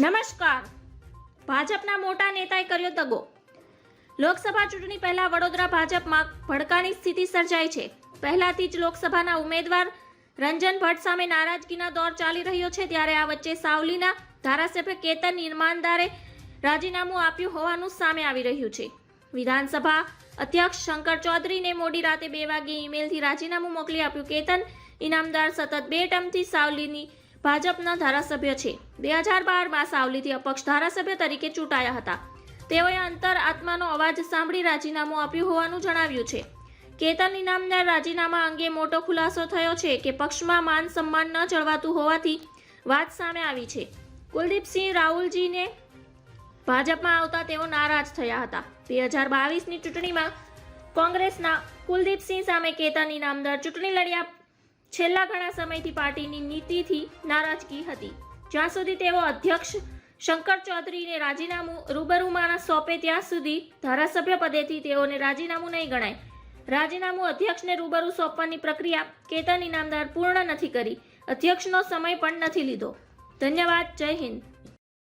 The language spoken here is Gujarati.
નમસ્કાર. ભાજપના મોટા નેતાએ કર્યો દગો. લોકસભા ચૂંટણી પહેલા વડોદરા ભાજપમાં ભડકાની સ્થિતિ સર્જાઈ છે. પહેલાથી જ લોકસભાના ઉમેદવાર રંજન ભટ્ટ સામે નારાજગીના દોર ચાલી રહ્યો છે, ત્યારે આ વચ્ચે સાવલીના ધારાસભ્ય કેતન ઇનામદારે રાજીનામું આપ્યું હોવાનું સામે આવી રહ્યું છે. વિધાનસભા અધ્યક્ષ શંકર ચૌધરીને મોડી રાતે 2 વાગ્યે ઈમેલથી રાજીનામું મોકલી આપ્યું. કેતન ઇનામદાર સતત 2 ટર્મથી સાવલીની ભાજપના ધારાસભ્ય છે. 2012માં સાવલીથી અપક્ષ ધારાસભ્ય તરીકે ચૂંટાયા હતા. તેઓએ અંતર આત્માનો અવાજ સાંભળી રાજીનામું આપ્યું હોવાનું જણાવ્યું છે. કેતન ઇનામદાર રાજીનામા અંગે મોટો ખુલાસો થયો છે કે પક્ષમાં માન સન્માન ન જળવાતું હોવાથી વાત સામે આવી છે. કુલદીપસિંહ રાહુલજીને ભાજપમાં આવતા તેઓ નારાજ થયા હતા. 2022ની ચૂંટણીમાં કોંગ્રેસના કુલદીપસિંહ સામે કેતન ઇનામદાર ચૂંટણી લડ્યા. છેલ્લા ઘણા સમયથી પાર્ટીની નીતિથી નારાજગી હતી. જ્યાં સુધી તેઓ અધ્યક્ષ શંકર ચૌધરીને રાજીનામું રૂબરૂમાં સોંપે ત્યાં સુધી ધારાસભ્ય પદેથી તેઓને રાજીનામું નહીં ગણાય. રાજીનામું અધ્યક્ષને રૂબરૂ સોંપવાની પ્રક્રિયા કેતન ઇનામદાર પૂર્ણ નથી કરી. અધ્યક્ષનો સમય પણ નથી લીધો. ધન્યવાદ. જય હિન્દ.